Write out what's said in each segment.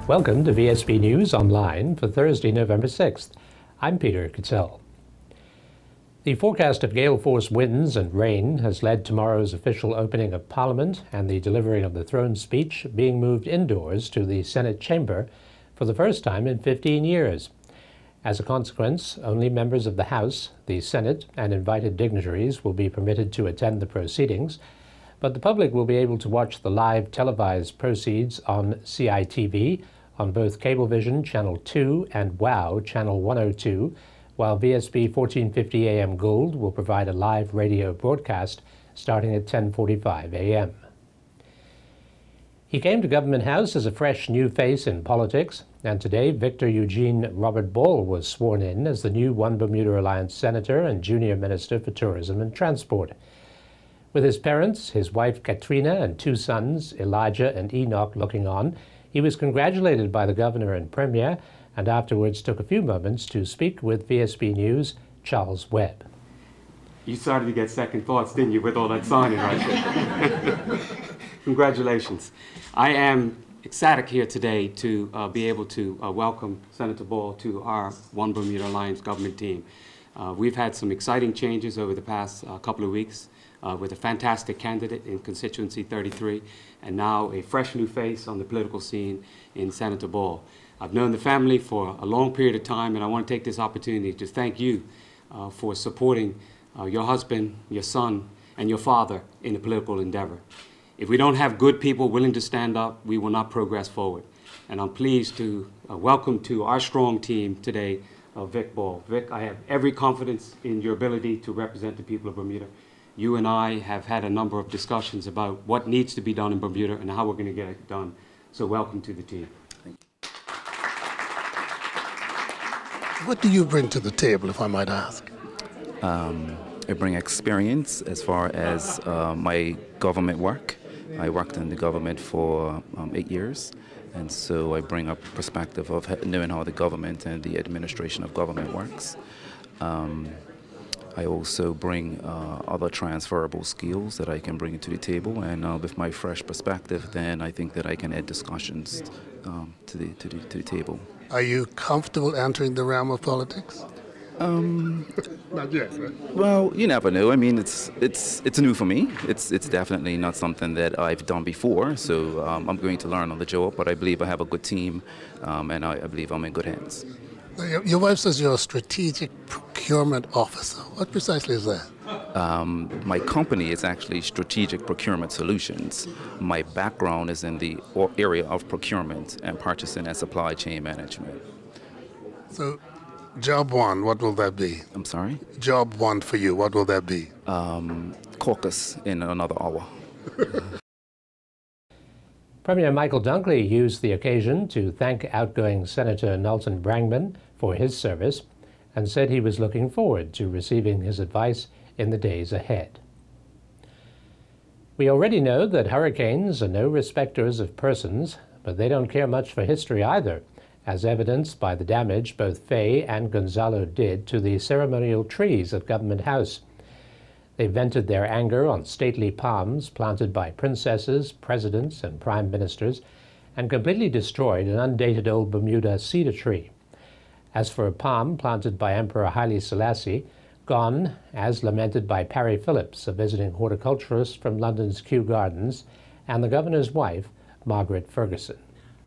Welcome to VSB News Online for Thursday, November 6th. I'm Peter Cattell. The forecast of gale force winds and rain has led tomorrow's official opening of Parliament and the delivering of the throne speech being moved indoors to the Senate chamber for the first time in 15 years. As a consequence, only members of the House, the Senate, and invited dignitaries will be permitted to attend the proceedings, but the public will be able to watch the live televised proceeds on CITV, on both Cablevision Channel 2 and WOW Channel 102, while VSB 1450 AM Gold will provide a live radio broadcast starting at 10:45 a.m. He came to Government House as a fresh new face in politics, and today Victor Eugene Robert Ball was sworn in as the new One Bermuda Alliance Senator and Junior Minister for Tourism and Transport. With his parents, his wife Katrina, and two sons, Elijah and Enoch, looking on, he was congratulated by the Governor and Premier, and afterwards took a few moments to speak with VSB News' Charles Webb. You started to get second thoughts, didn't you, with all that signing right there? Congratulations. I am ecstatic here today to be able to welcome Senator Ball to our One Bermuda Alliance government team. We've had some exciting changes over the past couple of weeks with a fantastic candidate in constituency 33, and now a fresh new face on the political scene in Senator Ball. I've known the family for a long period of time, and I want to take this opportunity to thank you for supporting your husband, your son, and your father in the political endeavor. If we don't have good people willing to stand up, we will not progress forward. And I'm pleased to welcome to our strong team today Vic Ball. Vic, I have every confidence in your ability to represent the people of Bermuda. You and I have had a number of discussions about what needs to be done in Bermuda and how we're going to get it done. So welcome to the team. Thank you. What do you bring to the table, if I might ask? I bring experience as far as my government work. I worked in the government for 8 years, and so I bring a perspective of knowing how the government and the administration of government works. I also bring other transferable skills that I can bring to the table, and with my fresh perspective, then I think that I can add discussions to the table. Are you comfortable entering the realm of politics? Not yet, right? Well, you never know. I mean, it's new for me. It's definitely not something that I've done before, so I'm going to learn on the job. But I believe I have a good team, and I believe I'm in good hands. Your wife says you're a strategic procurement officer. What precisely is that? My company is actually Strategic Procurement Solutions. My background is in the area of procurement and purchasing and supply chain management. So, job one, what will that be? I'm sorry? Job one for you, what will that be? Caucus in another hour. Premier Michael Dunkley used the occasion to thank outgoing Senator Knowlton Brangman for his service and said he was looking forward to receiving his advice in the days ahead. We already know that hurricanes are no respecters of persons, but they don't care much for history either, as evidenced by the damage both Faye and Gonzalo did to the ceremonial trees at Government House. They vented their anger on stately palms planted by princesses, presidents, and prime ministers, and completely destroyed an undated old Bermuda cedar tree. As for a palm planted by Emperor Haile Selassie, gone, as lamented by Parry Phillips, a visiting horticulturist from London's Kew Gardens, and the governor's wife, Margaret Ferguson.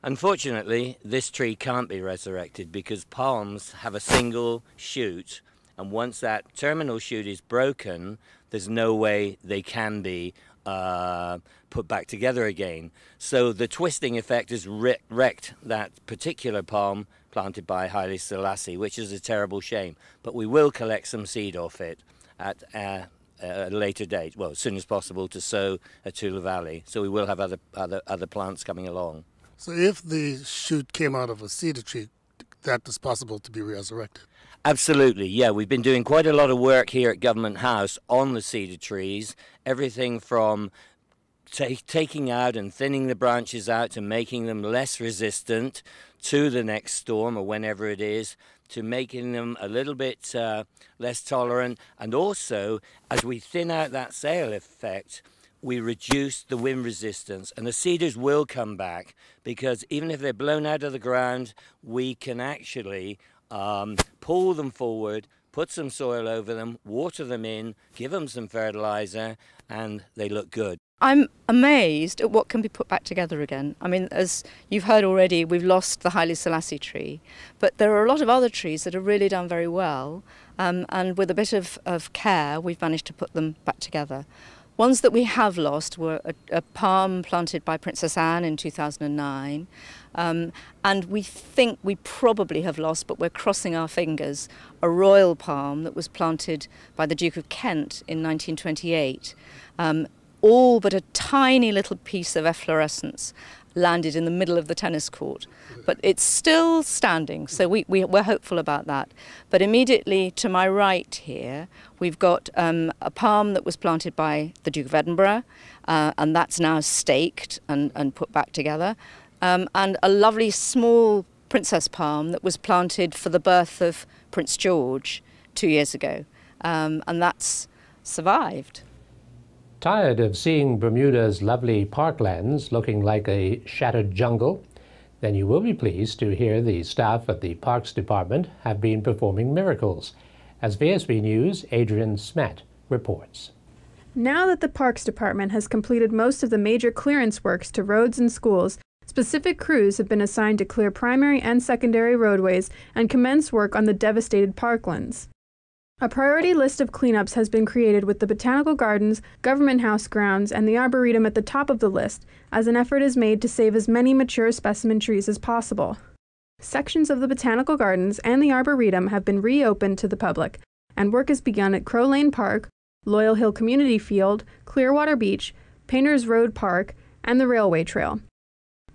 Unfortunately, this tree can't be resurrected because palms have a single shoot, and once that terminal shoot is broken, there's no way they can be put back together again. So the twisting effect has wrecked that particular palm planted by Haile Selassie, which is a terrible shame. But we will collect some seed off it at a later date, well, as soon as possible, to sow at Tula Valley. So we will have other plants coming along. So if the shoot came out of a cedar tree, that is possible to be resurrected? Absolutely, yeah. We've been doing quite a lot of work here at Government House on the cedar trees, everything from taking out and thinning the branches out to making them less resistant to the next storm or whenever it is, to making them a little bit less tolerant. And also, as we thin out that sail effect, we reduce the wind resistance, and the cedars will come back, because even if they're blown out of the ground, we can actually pull them forward, put some soil over them, water them in, give them some fertilizer, and they look good. I'm amazed at what can be put back together again. I mean, as you've heard already, we've lost the Haile Selassie tree, but there are a lot of other trees that have really done very well, and with a bit of care, we've managed to put them back together. Ones that we have lost were a palm planted by Princess Anne in 2009, and we think we probably have lost, but we're crossing our fingers, a royal palm that was planted by the Duke of Kent in 1928. All but a tiny little piece of efflorescence landed in the middle of the tennis court. But it's still standing, so we're hopeful about that. But immediately to my right here, we've got a palm that was planted by the Duke of Edinburgh, and that's now staked and put back together. And a lovely small princess palm that was planted for the birth of Prince George 2 years ago, and that's survived. Tired of seeing Bermuda's lovely parklands looking like a shattered jungle? Then you will be pleased to hear the staff at the Parks Department have been performing miracles, as VSB News' Adrian Smat reports. Now that the Parks Department has completed most of the major clearance works to roads and schools, specific crews have been assigned to clear primary and secondary roadways and commence work on the devastated parklands. A priority list of cleanups has been created with the Botanical Gardens, Government House grounds, and the Arboretum at the top of the list, as an effort is made to save as many mature specimen trees as possible. Sections of the Botanical Gardens and the Arboretum have been reopened to the public, and work has begun at Crow Lane Park, Loyal Hill Community Field, Clearwater Beach, Painters Road Park, and the Railway Trail.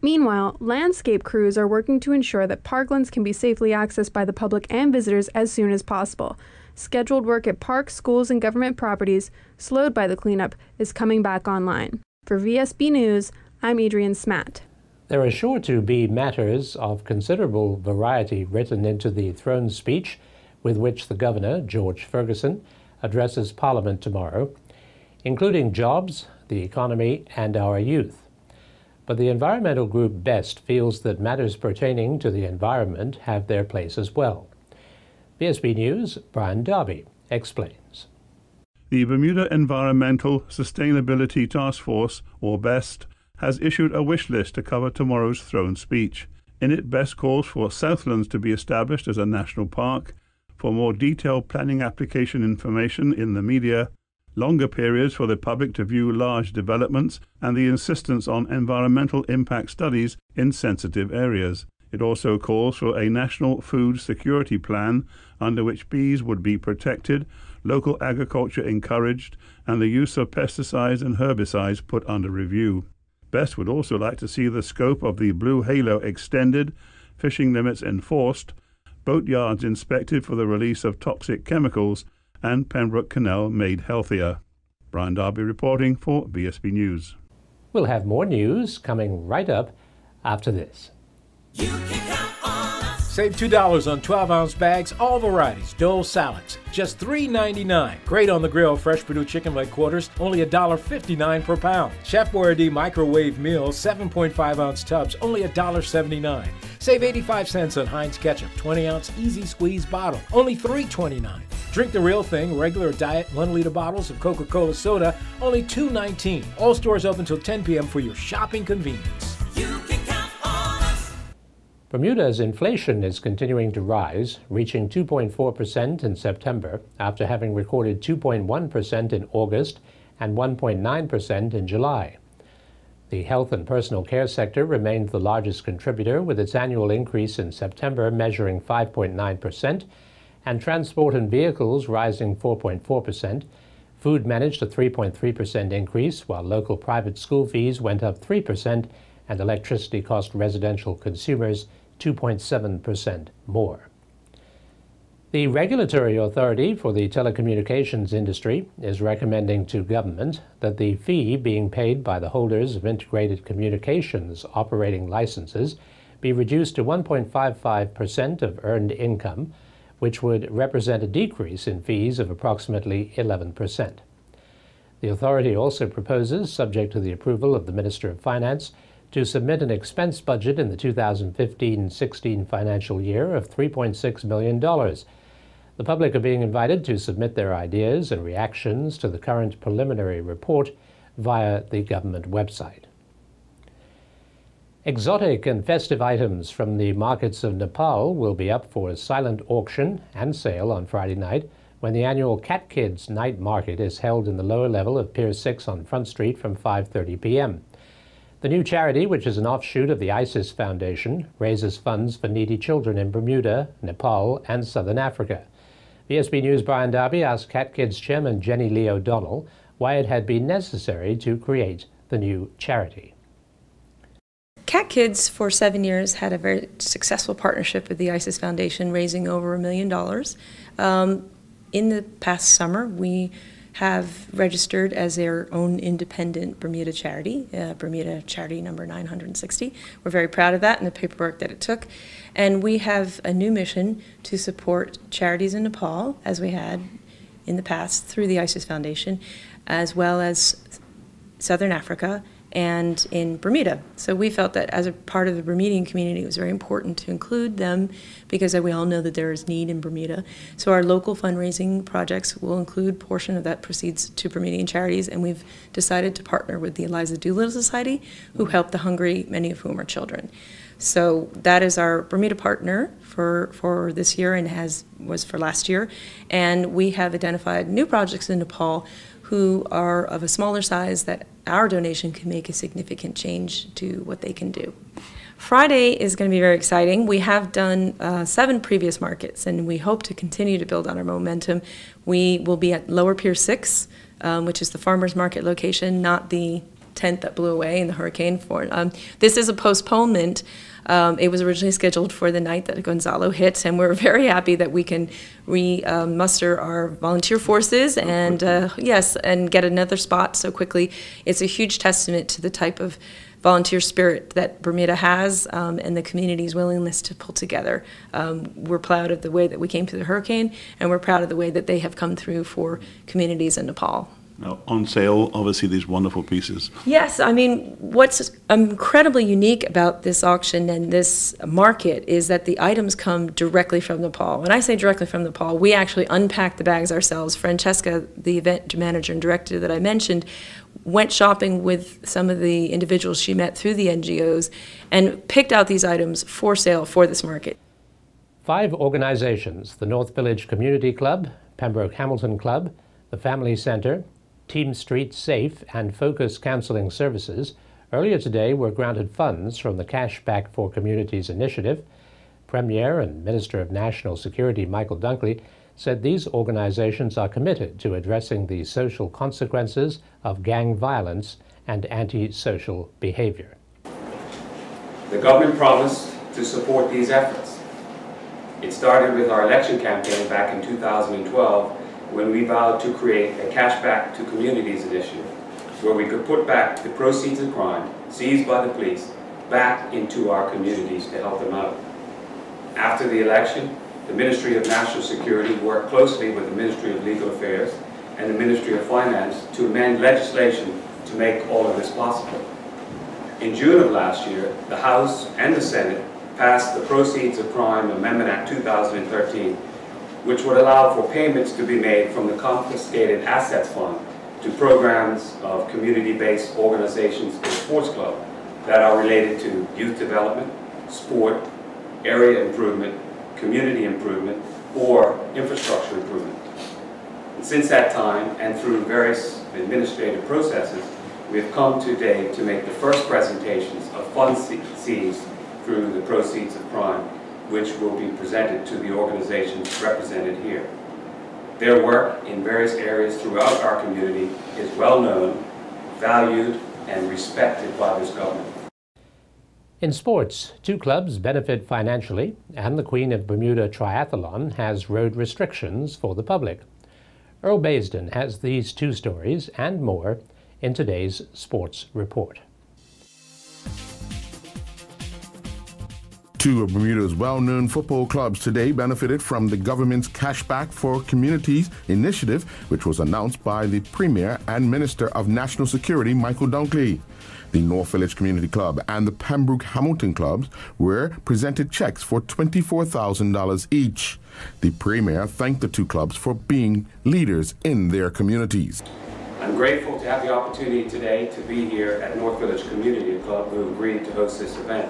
Meanwhile, landscape crews are working to ensure that parklands can be safely accessed by the public and visitors as soon as possible. Scheduled work at parks, schools, and government properties, slowed by the cleanup, is coming back online. For VSB News, I'm Adrian Smat. There are sure to be matters of considerable variety written into the throne speech with which the Governor, George Ferguson, addresses Parliament tomorrow, including jobs, the economy, and our youth. But the environmental group BEST feels that matters pertaining to the environment have their place as well. VSB News' Brian Darby explains. The Bermuda Environmental Sustainability Task Force, or BEST, has issued a wish list to cover tomorrow's throne speech. In it, BEST calls for Southlands to be established as a national park, for more detailed planning application information in the media, longer periods for the public to view large developments, and the insistence on environmental impact studies in sensitive areas. It also calls for a national food security plan under which bees would be protected, local agriculture encouraged, and the use of pesticides and herbicides put under review. BEST would also like to see the scope of the Blue Halo extended, fishing limits enforced, boatyards inspected for the release of toxic chemicals, and Pembroke Canal made healthier. Brian Darby reporting for VSB News. We'll have more news coming right up after this. Save $2 on 12-ounce bags, all varieties, Dole salads, just $3.99. Great on the grill, fresh Purdue chicken leg quarters, only $1.59 per pound. Chef Boyardee microwave meals, 7.5-ounce tubs, only $1.79. Save 85 cents on Heinz ketchup, 20-ounce easy squeeze bottle, only $3.29. Drink the real thing, regular diet 1-liter bottles of Coca-Cola soda, only $2.19. All stores open until 10 p.m. for your shopping convenience. Bermuda's inflation is continuing to rise, reaching 2.4% in September after having recorded 2.1% in August and 1.9% in July. The health and personal care sector remained the largest contributor, with its annual increase in September measuring 5.9%, and transport and vehicles rising 4.4%. Food managed a 3.3% increase, while local private school fees went up 3%, and electricity cost residential consumers 2.7% more. The Regulatory Authority for the Telecommunications Industry is recommending to government that the fee being paid by the holders of integrated communications operating licenses be reduced to 1.55% of earned income, which would represent a decrease in fees of approximately 11%. The authority also proposes, subject to the approval of the Minister of Finance, to submit an expense budget in the 2015-16 financial year of $3.6 million. The public are being invited to submit their ideas and reactions to the current preliminary report via the government website. Exotic and festive items from the markets of Nepal will be up for a silent auction and sale on Friday night when the annual Cat Kids Night Market is held in the lower level of Pier 6 on Front Street from 5:30 p.m. The new charity, which is an offshoot of the ISIS Foundation, raises funds for needy children in Bermuda, Nepal, and Southern Africa. VSB News' Brian Darby asked Cat Kids chairman Jenny Lee O'Donnell why it had been necessary to create the new charity. Cat Kids for 7 years had a very successful partnership with the ISIS Foundation, raising over $1 million. In the past summer, we have registered as their own independent Bermuda charity, Bermuda charity number 960. We're very proud of that and the paperwork that it took. And we have a new mission to support charities in Nepal, as we had in the past through the ISIS Foundation, as well as Southern Africa and in Bermuda. So we felt that as a part of the Bermudian community, it was very important to include them because we all know that there is need in Bermuda. So our local fundraising projects will include a portion of that proceeds to Bermudian charities, and we've decided to partner with the Eliza Doolittle Society, who help the hungry, many of whom are children. So that is our Bermuda partner for this year and was for last year. And we have identified new projects in Nepal who are of a smaller size that our donation can make a significant change to what they can do. Friday is going to be very exciting. We have done 7 previous markets, and we hope to continue to build on our momentum. We will be at Lower Pier 6, which is the farmers market location, not the tent that blew away in the hurricane. This is a postponement. It was originally scheduled for the night that Gonzalo hit, and we're very happy that we can muster our volunteer forces and and get another spot so quickly. It's a huge testament to the type of volunteer spirit that Bermuda has and the community's willingness to pull together. We're proud of the way that we came through the hurricane, and we're proud of the way that they have come through for communities in Nepal. Now, on sale, obviously, these wonderful pieces. Yes, I mean, what's incredibly unique about this auction and this market is that the items come directly from Nepal. When I say directly from Nepal, we actually unpack the bags ourselves. Francesca, the event manager and director that I mentioned, went shopping with some of the individuals she met through the NGOs and picked out these items for sale for this market. 5 organizations, the North Village Community Club, Pembroke Hamilton Club, the Family Center, Team Street Safe, and Focus Counseling Services, earlier today were granted funds from the Cash Back for Communities initiative. Premier and Minister of National Security Michael Dunkley said these organizations are committed to addressing the social consequences of gang violence and antisocial behavior. The government promised to support these efforts. It started with our election campaign back in 2012 when we vowed to create a Cash Back to Communities initiative where we could put back the proceeds of crime seized by the police back into our communities to help them out. After the election, the Ministry of National Security worked closely with the Ministry of Legal Affairs and the Ministry of Finance to amend legislation to make all of this possible. In June of last year, the House and the Senate passed the Proceeds of Crime Amendment Act 2013, which would allow for payments to be made from the confiscated assets fund to programs of community-based organizations and sports clubs that are related to youth development, sport, area improvement, community improvement, or infrastructure improvement. And since that time, and through various administrative processes, we have come today to make the first presentations of funds seized through the Proceeds of Crime, which will be presented to the organizations represented here. Their work in various areas throughout our community is well known, valued, and respected by this government. In sports, 2 clubs benefit financially, and the Queen of Bermuda Triathlon has road restrictions for the public. Earl Baisden has these 2 stories and more in today's Sports Report. Two of Bermuda's well-known football clubs today benefited from the government's Cashback for Communities initiative, which was announced by the Premier and Minister of National Security, Michael Dunkley. The North Village Community Club and the Pembroke Hamilton clubs were presented checks for $24,000 each. The Premier thanked the two clubs for being leaders in their communities. I'm grateful to have the opportunity today to be here at North Village Community Club, who agreed to host this event.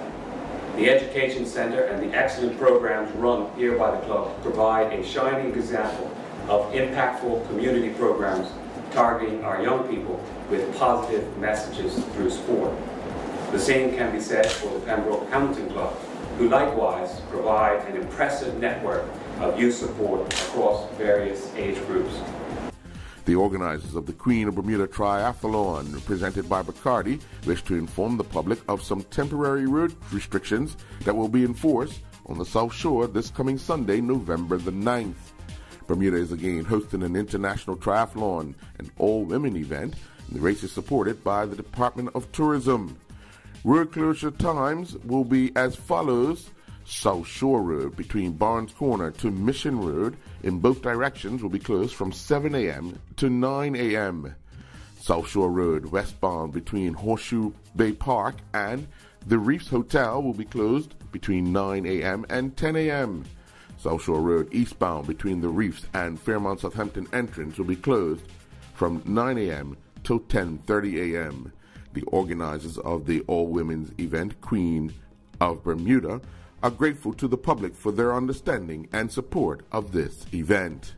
The Education Center and the excellent programs run here by the club provide a shining example of impactful community programs targeting our young people with positive messages through sport. The same can be said for the Pembroke Hamilton Club, who likewise provide an impressive network of youth support across various age groups. The organizers of the Queen of Bermuda Triathlon, presented by Bacardi, wish to inform the public of some temporary road restrictions that will be enforced on the South Shore this coming Sunday, November the 9th. Bermuda is again hosting an international triathlon, an all-women event, and the race is supported by the Department of Tourism. Road closure times will be as follows. South Shore Road between Barnes Corner to Mission Road in both directions will be closed from 7 a.m. to 9 a.m. South Shore Road westbound between Horseshoe Bay Park and the Reefs Hotel will be closed between 9 a.m. and 10 a.m. South Shore Road eastbound between the Reefs and Fairmont Southampton entrance will be closed from 9 a.m. till 10:30 a.m. The organizers of the all-women's event, Queen of Bermuda, are grateful to the public for their understanding and support of this event.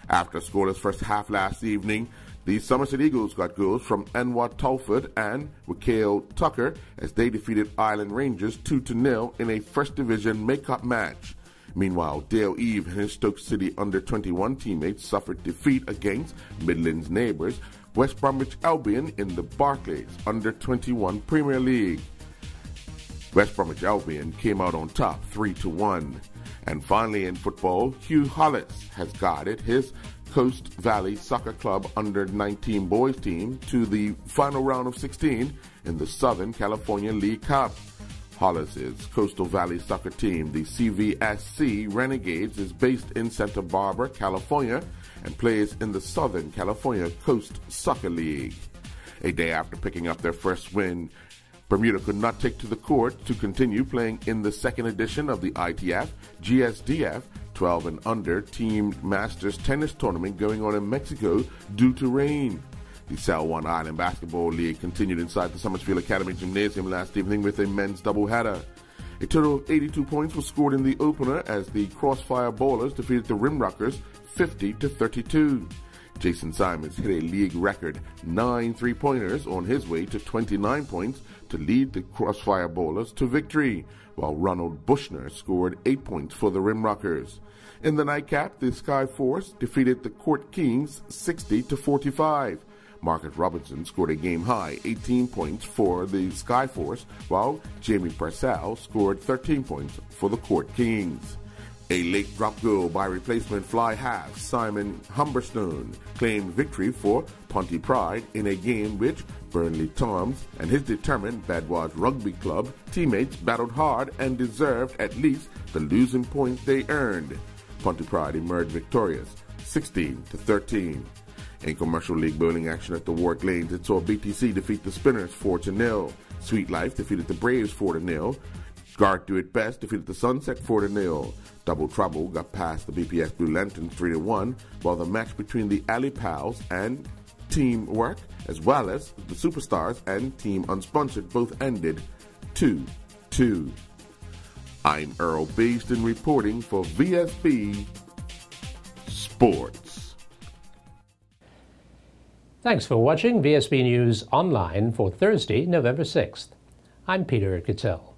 After a scoreless first half last evening, the Somerset Eagles got goals from Enwa Talford and Wakale Tucker as they defeated Island Rangers 2-0 in a First Division make-up match. Meanwhile, Dale Eve and his Stoke City under-21 teammates suffered defeat against Midlands neighbours West Bromwich Albion in the Barclays under-21 Premier League. West Bromwich Albion came out on top 3-1. And finally in football, Hugh Hollis has guided his Coast Valley Soccer Club under-19 boys team to the final round of 16 in the Southern California League Cup. Hollis's Coastal Valley soccer team, the CVSC Renegades, is based in Santa Barbara, California, and plays in the Southern California Coast Soccer League. A day after picking up their first win, Bermuda could not take to the court to continue playing in the second edition of the ITF GSDF 12 and under Team Masters Tennis Tournament going on in Mexico due to rain. The Sal One Island Basketball League continued inside the Summersfield Academy Gymnasium last evening with a men's doubleheader. A total of 82 points was scored in the opener as the Crossfire Ballers defeated the Rimrockers 50-32. Jason Simons hit a league record 9 3-pointers on his way to 29 points to lead the Crossfire Bowlers to victory, while Ronald Bushner scored 8 points for the Rimrockers. In the nightcap, the Sky Force defeated the Court Kings 60-45. Marcus Robinson scored a game-high 18 points for the Sky Force, while Jamie Purcell scored 13 points for the Court Kings. A late drop goal by replacement fly half Simon Humberstone claimed victory for Ponty Pride in a game which Burnley Toms and his determined Badwash Rugby Club teammates battled hard and deserved at least the losing points they earned. Ponty Pride emerged victorious 16-13. In commercial league bowling action at the Warwick Lanes, it saw BTC defeat the Spinners 4-0. Sweet Life defeated the Braves 4-0. Guard Do It Best defeated the Sunset 4-0. Double Trouble got past the BPS Blue Lanterns 3-1, while the match between the Alley Pals and Team Work, as well as the Superstars and Team Unsponsored, both ended 2-2. I'm Earl Beeston reporting for VSB Sports. Thanks for watching VSB News Online for Thursday, November 6th. I'm Peter Kittel.